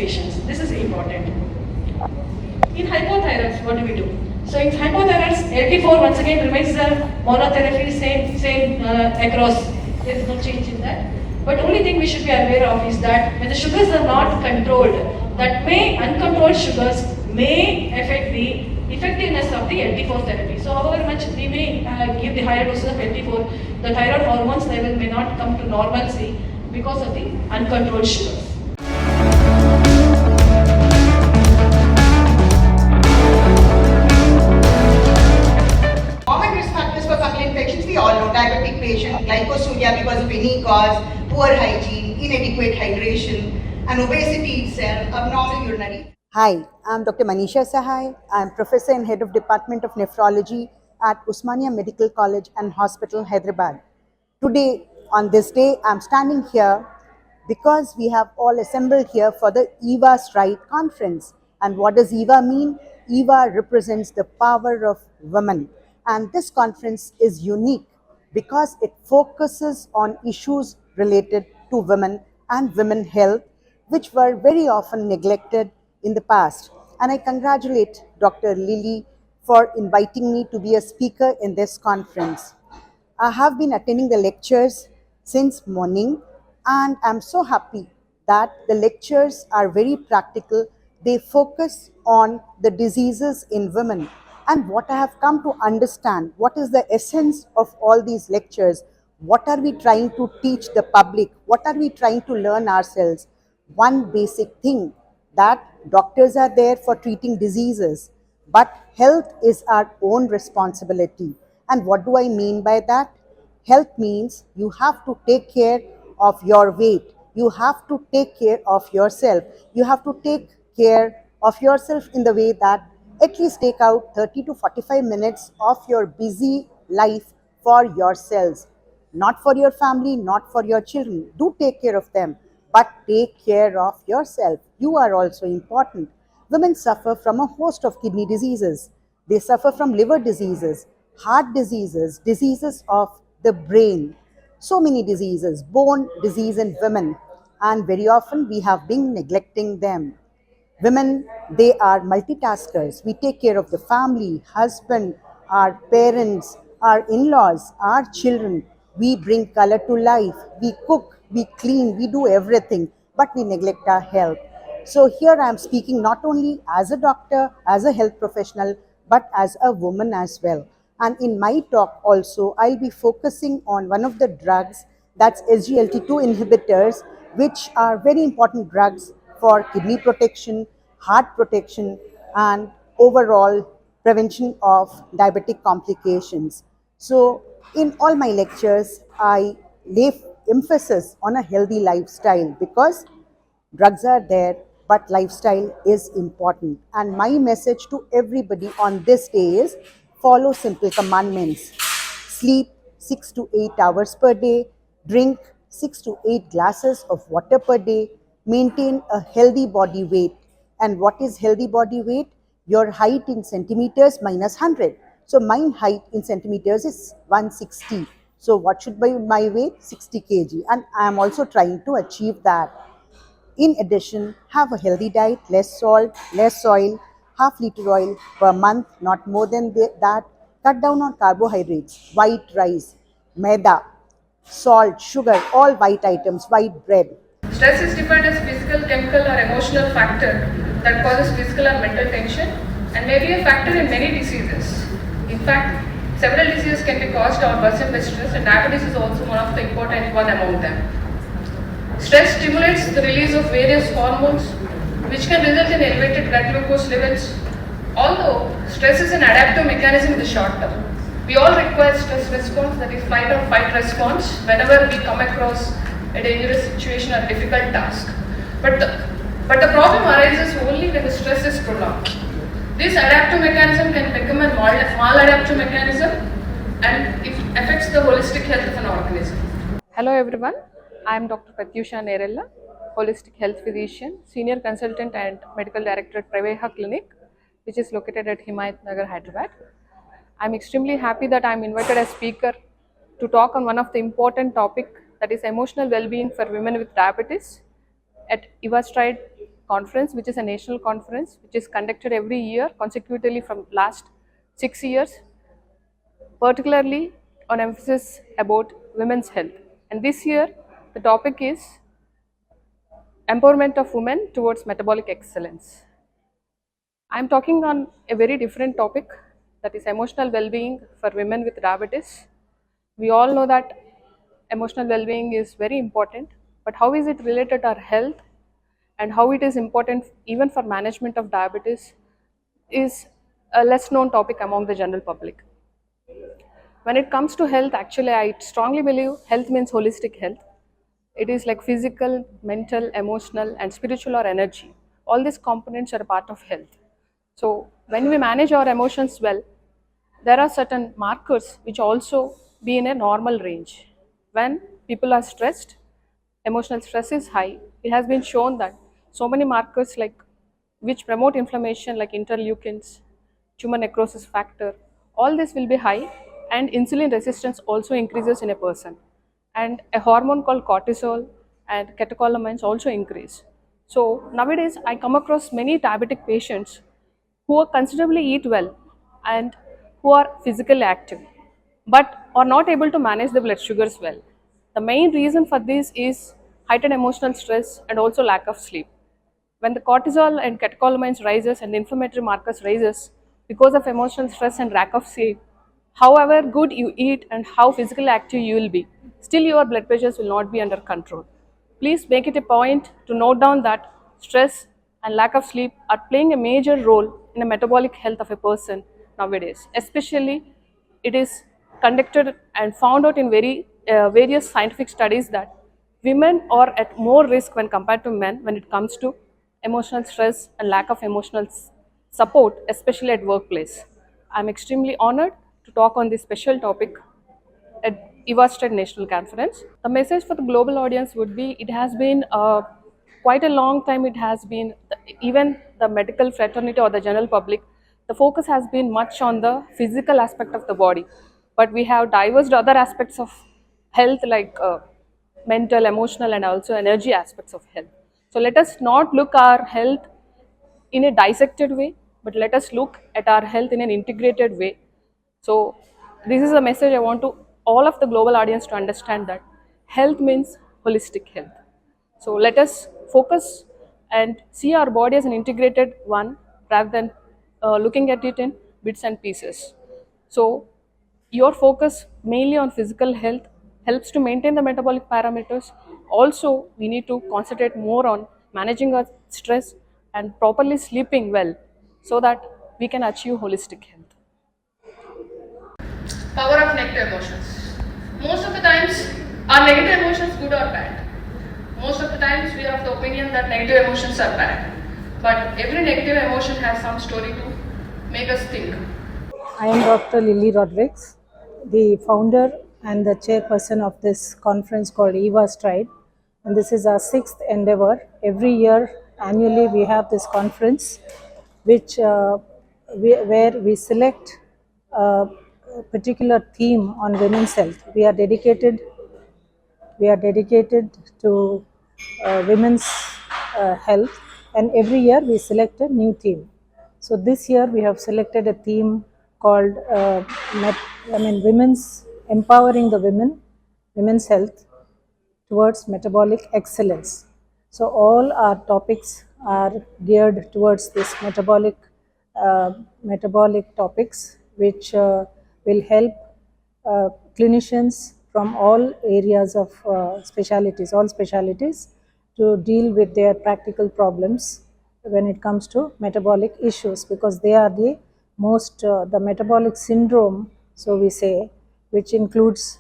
patients. This is important. In hypothyroids, what do we do? So in hypothyroids, LT4 once again remains the monotherapy, same across. There is no change in that. But only thing we should be aware of is that when the sugars are not controlled, that uncontrolled sugars may affect the effectiveness of the LT4 therapy. So however much we may give the higher doses of LT4, the thyroid hormones level may not come to normalcy because of the uncontrolled sugars. Common risk factors for fungal infections, we all know: diabetic patient, glycosuria because of any cause, poor hygiene, inadequate hydration, and obesity itself, abnormal urinary. Hi, I'm Dr. Manisha Sahai. I'm Professor and Head of Department of Nephrology at Usmania Medical College and Hospital, Hyderabad. Today, on this day, I'm standing here because we have all assembled here for the EvaStride conference. And what does EVA mean? EVA represents the power of women. And this conference is unique because it focuses on issues related to women and women health, which were very often neglected in the past. And I congratulate Dr. Lily for inviting me to be a speaker in this conference. I have been attending the lectures since morning, and I'm so happy that the lectures are very practical. They focus on the diseases in women. And what I have come to understand, what is the essence of all these lectures? What are we trying to teach the public? What are we trying to learn ourselves? One basic thing, that doctors are there for treating diseases, but health is our own responsibility. And what do I mean by that? Health means you have to take care of your weight. You have to take care of yourself. You have to take care of yourself in the way that at least take out 30 to 45 minutes of your busy life for yourselves. Not for your family, not for your children. Do take care of them, but take care of yourself. You are also important. Women suffer from a host of kidney diseases. They suffer from liver diseases, heart diseases, diseases of the brain, so many diseases, bone disease in women, and very often we have been neglecting them. Women, they are multitaskers. We take care of the family, husband, our parents, our in-laws, our children. We bring color to life. We cook, we clean, we do everything, but we neglect our health. So here I am speaking not only as a doctor, as a health professional, but as a woman as well. And in my talk also, I'll be focusing on one of the drugs, that's SGLT2 inhibitors, which are very important drugs for kidney protection, heart protection, and overall prevention of diabetic complications. So in all my lectures, I lay emphasis on a healthy lifestyle because drugs are there, but lifestyle is important. And my message to everybody on this day is follow simple commandments. Sleep 6 to 8 hours per day. Drink 6 to 8 glasses of water per day. Maintain a healthy body weight. And what is healthy body weight? Your height in centimeters minus 100. So my height in centimeters is 160. So what should be my weight? 60 kg. And I am also trying to achieve that. In addition, have a healthy diet, less salt, less oil, half-liter oil per month, not more than that. Cut down on carbohydrates, white rice, maida, salt, sugar, all white items, white bread. Stress is defined as physical, chemical or emotional factor that causes physical or mental tension and may be a factor in many diseases. In fact, several diseases can be caused or worsened by stress, and diabetes is also one of the important one among them. Stress stimulates the release of various hormones which can result in elevated blood glucose levels. Although stress is an adaptive mechanism in the short term, we all require stress response, that is fight or fight response, whenever we come across a dangerous situation or difficult task. But the problem arises only when the stress is prolonged. This adaptive mechanism can become a maladaptive mechanism and it affects the holistic health of an organism. Hello everyone, I am Dr. Pratyusha Nerella, Holistic Health Physician, Senior Consultant and Medical Director at Praveha Clinic, which is located at Himayat Nagar, Hyderabad. I am extremely happy that I am invited as speaker to talk on one of the important topic, that is emotional well-being for women with diabetes at EvaStride conference, which is a national conference, which is conducted every year consecutively from last 6 years, particularly on emphasis about women's health. And this year, the topic is empowerment of women towards metabolic excellence. I'm talking on a very different topic, that is emotional well-being for women with diabetes. We all know that emotional well-being is very important, but how is it related to our health and how it is important even for management of diabetes is a less known topic among the general public. When it comes to health, actually, I strongly believe health means holistic health. It is like physical, mental, emotional, and spiritual or energy. All these components are a part of health. So, when we manage our emotions well, there are certain markers which also be in a normal range. When people are stressed, emotional stress is high. It has been shown that so many markers like which promote inflammation like interleukins, tumor necrosis factor, all this will be high, and insulin resistance also increases in a person. And a hormone called cortisol and catecholamines also increase. So nowadays I come across many diabetic patients who are considerably eat well and who are physically active but are not able to manage the blood sugars well. The main reason for this is heightened emotional stress and also lack of sleep. When the cortisol and catecholamines rises and the inflammatory markers rises because of emotional stress and lack of sleep, however good you eat and how physically active you will be, still your blood pressures will not be under control. Please make it a point to note down that stress and lack of sleep are playing a major role in the metabolic health of a person nowadays. Especially, it is conducted and found out in various scientific studies that women are at more risk when compared to men when it comes to emotional stress and lack of emotional support, especially at workplace. I'm extremely honored to talk on this special topic at EvaStride National Conference. The message for the global audience would be it has been quite a long time, it has been, even the medical fraternity or the general public, the focus has been much on the physical aspect of the body. But we have diverse other aspects of health like mental, emotional, and also energy aspects of health. So let us not look our health in a dissected way, but let us look at our health in an integrated way. So this is a message I want to all of the global audience to understand that health means holistic health. So let us focus and see our body as an integrated one rather than looking at it in bits and pieces. So your focus mainly on physical health helps to maintain the metabolic parameters. Also, we need to concentrate more on managing our stress and properly sleeping well so that we can achieve holistic health. Power of negative emotions. Most of the times, are negative emotions good or bad? Most of the times, we have the opinion that negative emotions are bad. But every negative emotion has some story to make us think. I am Dr. Lily Rodriguez, the founder and the chairperson of this conference called EvaStride. And this is our sixth endeavor. Every year, annually, we have this conference which where we select a particular theme on women's health. We are dedicated to women's health, and every year we select a new theme. So this year we have selected a theme called women's empowering the women's health towards metabolic excellence. So all our topics are geared towards this metabolic topics, which will help clinicians from all areas of all specialities, to deal with their practical problems when it comes to metabolic issues, because they are the metabolic syndrome, so we say, which includes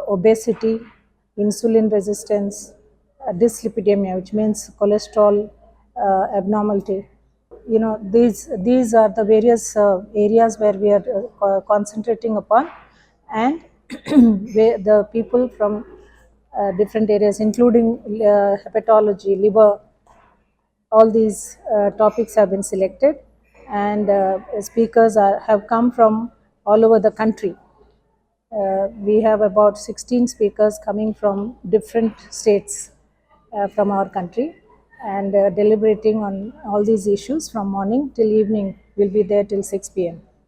obesity, insulin resistance, dyslipidemia, which means cholesterol abnormality. These are the various areas where we are concentrating upon, and where the people from different areas, including hepatology, liver, all these topics have been selected, and speakers have come from all over the country. We have about 16 speakers coming from different states from our country, and deliberating on all these issues from morning till evening. We'll be there till 6 p.m.